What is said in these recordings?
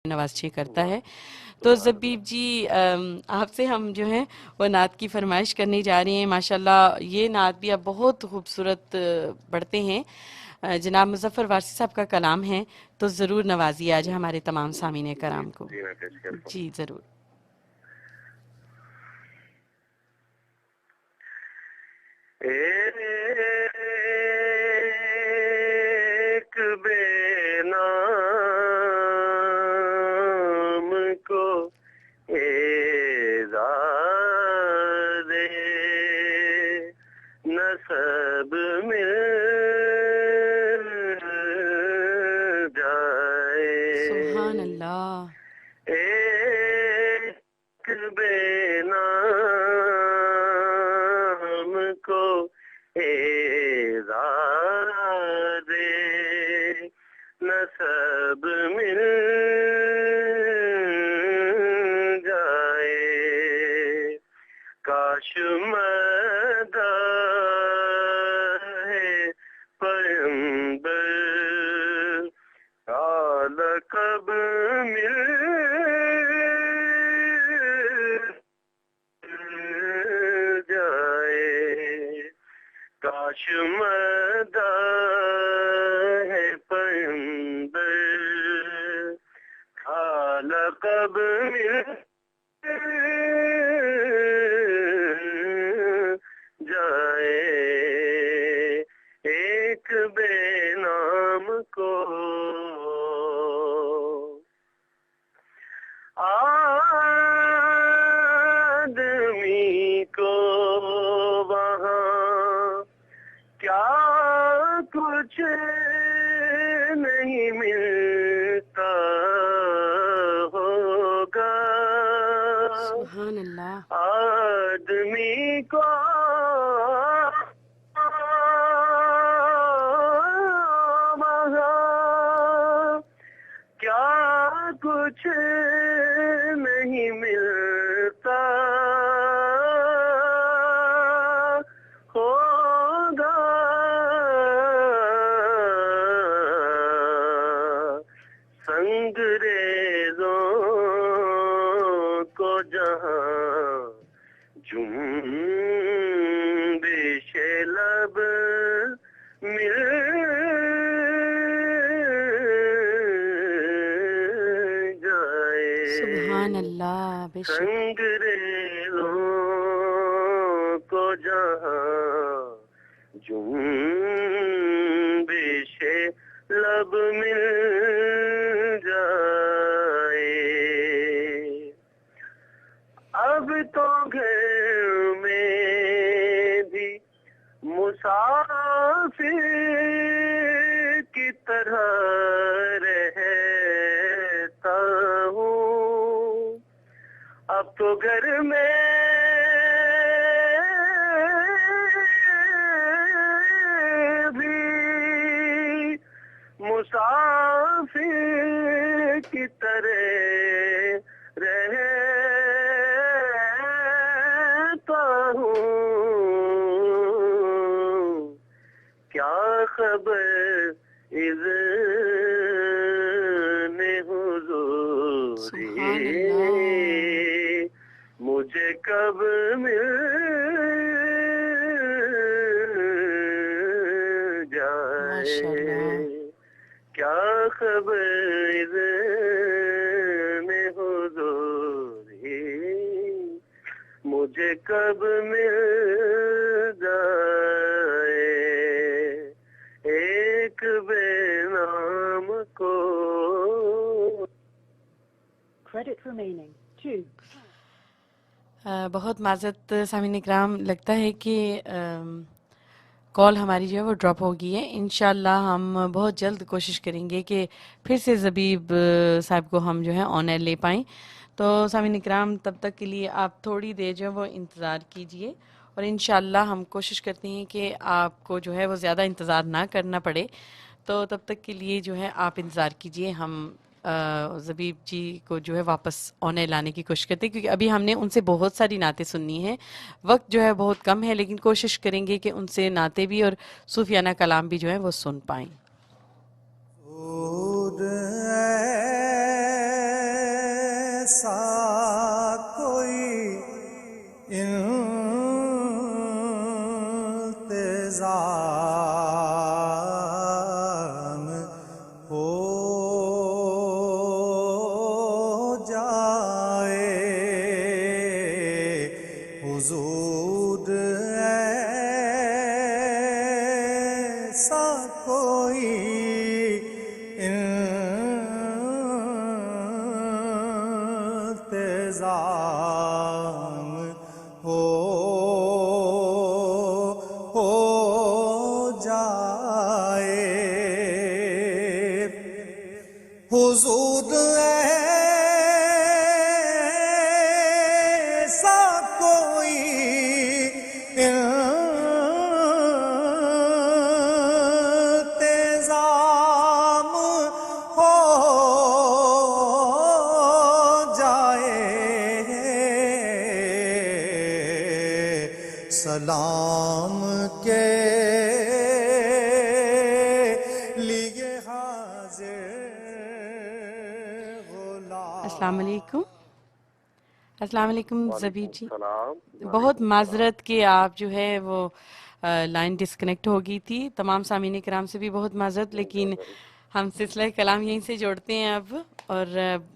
نوازشی کرتا ہے۔ تو زبیب جی آپ سے ہم جو ہیں وہ نعت کی فرمائش کرنے جا رہے ہیں۔ ماشاءاللہ یہ نعت بھی آپ بہت خوبصورت پڑھتے ہیں۔ جناب مظفر وارثی صاحب کا کلام ہے، تو ضرور نوازیے آج ہمارے تمام سامعین کرام کو۔ جی میں پیش کرتا ہوں۔ جی ضرور۔ ایک بے نام کو اعزاز نسب مل جائے، سبحان اللہ۔ ایک بے نام کو اعزاز نسب مل جائے، کاش مداح پیغمبر کا لقب مل جائے، کاش مداح پیغمبر کا لقب مل جائے، ایک بے نام کو آدمی کو وہاں کیا کچھ نہیں ملتا ہوگا، سبحان اللہ۔ آدمی کو وہاں کیا کچھ نہیں ملتا ہوگا، سنگریزوں کو جہاں جنبش لب مل جائے، سبحان اللہ، بے شک۔ سنگریزوں کو جہاں جنبش لب مل جائے، اب تو گھر میں بھی مسافر کی طرح رہتا ہوں، اب تو گھر میں بھی مسافر کی طرح رہتا ہوں، کیا خبر اذن حضوری سبحان اللہ۔ مجھے کب مل ماشاءاللہ۔ جائے، کیا خبر اذن حضوری مجھے کب مل جائے، ایک بے نام کو Credit remaining 2. بہت معذرت سامعین اکرام، لگتا ہے کہ کال ہماری جو ہے وہ ڈراپ ہو گئی ہے۔ انشاءاللہ ہم بہت جلد کوشش کریں گے کہ پھر سے زبیب صاحب کو ہم جو ہے آن ایئر لے پائیں۔ تو سامعین اکرام تب تک کے لیے آپ تھوڑی دیر جو ہے وہ انتظار کیجئے، اور انشاءاللہ ہم کوشش کرتے ہیں کہ آپ کو جو ہے وہ زیادہ انتظار نہ کرنا پڑے۔ تو تب تک کے لیے جو ہے آپ انتظار کیجئے، ہم زبیب جی کو جو ہے واپس آنے لانے کی کوشش کرتے ہیں، کیونکہ ابھی ہم نے ان سے بہت ساری نعتیں سننی ہیں، وقت جو ہے بہت کم ہے، لیکن کوشش کریں گے کہ ان سے نعتیں بھی اور صوفیانہ کلام بھی جو ہے وہ سن پائیں۔ ایسا کوئی انتظام ہو جائے حضور ایسا کوئی انتظام ہو جائے حضور ایسا کوئی انتظام ہو جائے سلام کے لیے حاضر غلام. السلام علیکم. السلام علیکم زبیب جی. سلام. بہت معذرت کہ آپ جو ہے وہ لائن ڈسکنیکٹ ہو گئی تھی. تمام سامعین کرام سے بھی بہت معذرت، لیکن ہم سلسلہ کلام یہیں سے جوڑتے ہیں اب، اور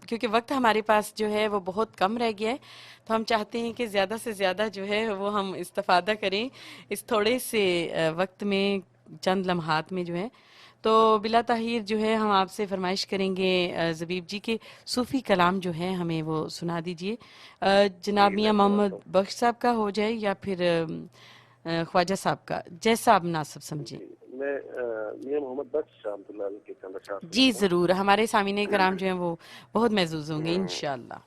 کیونکہ وقت ہمارے پاس جو ہے وہ بہت کم رہ گیا ہے، تو ہم چاہتے ہیں کہ زیادہ سے زیادہ جو ہے وہ ہم استفادہ کریں اس تھوڑے سے وقت میں، چند لمحات میں جو ہے. تو بلا تاخیر جو ہے ہم آپ سے فرمائش کریں گے زبیب جی کہ صوفی کلام جو ہے ہمیں وہ سنا دیجئے. جناب میاں محمد بخش صاحب کا ہو جائے یا پھر خواجہ صاحب کا، جیسا آپ مناسب سمجھیں. میں میاں محمد بخش رحمۃ اللہ علیہ کے چند اشعار جی ضرور، ہمارے سامعین کرام جو ہیں وہ بہت محظوظ ہوں گے انشاءاللہ.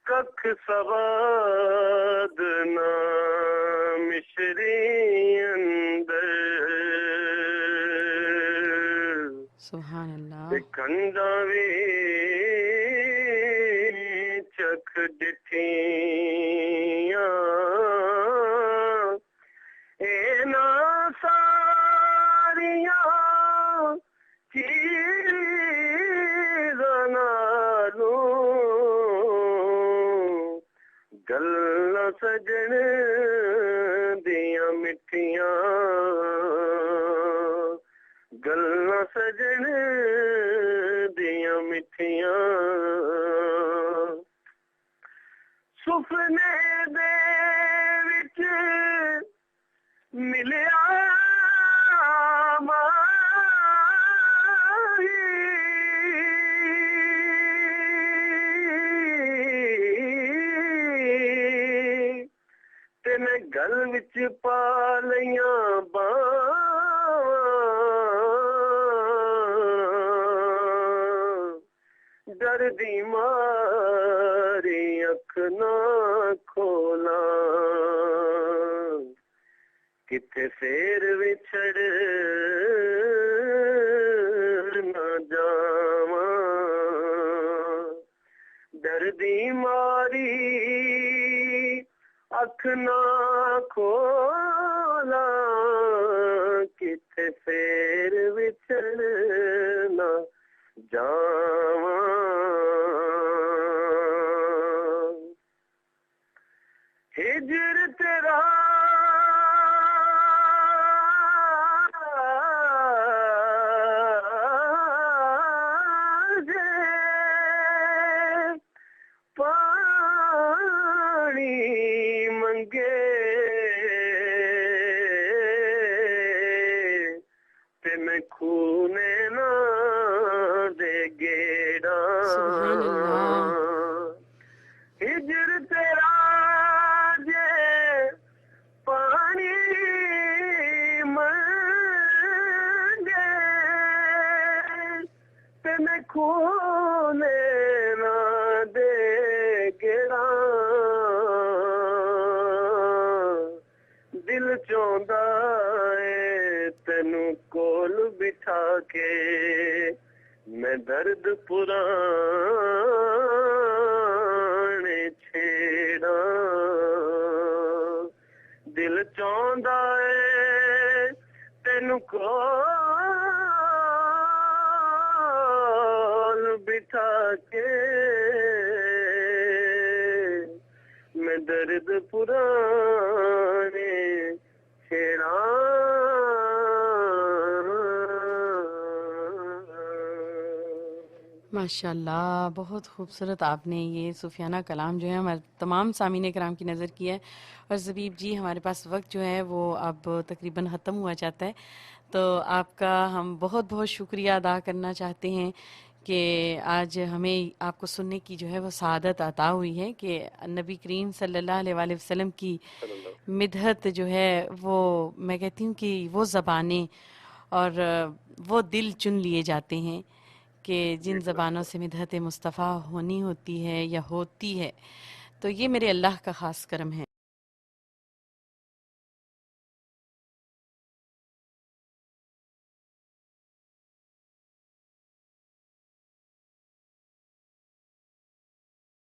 ککھ سواد نام مشری اندر سبحان اللہ. کنڈا وی چکھ ڈٹھیاں اینا ساریاں چیزاں نالوں گلاں سجن دیاں مٹھیاں گلاں سجن دیاں مٹھیاں سفنے دے وچ ملیا تے میں گل وچ پا لیاں ڈر دی ماری اکھ نہ کھولاں کتے پھر وچھڑ نہ جاواں ڈر دی ماری اکھ نہ کھولاں کتے پھر وچھڑ نہ جاواں ہجر تیرا جے پانی منگے تے میں خونے نہ دے گیڑا سبحان اللہ. ہجر تیرا جے پانی منگے تے میں خونے نہ دے گیڑا دل چوندا اے تینوں کول بٹھا کے میں درد پراں کال بٹھا کے میں درد پرانے چھیڑا. ماشاء اللہ، بہت خوبصورت آپ نے یہ صوفیانہ کلام جو ہے ہمارے تمام سامعین کرام کی نظر کیا ہے. اور زبیب جی، ہمارے پاس وقت جو ہے وہ اب تقریباً ختم ہوا چاہتا ہے، تو آپ کا ہم بہت بہت شکریہ ادا کرنا چاہتے ہیں کہ آج ہمیں آپ کو سننے کی جو ہے وہ سعادت عطا ہوئی ہے کہ نبی کریم صلی اللہ علیہ وآلہ وسلم کی مدحت جو ہے وہ، میں کہتی ہوں کہ وہ زبانیں اور وہ دل چن لیے جاتے ہیں کہ جن زبانوں سے مدحت مصطفیٰ ہونی ہوتی ہے یا ہوتی ہے. تو یہ میرے اللہ کا خاص کرم ہے.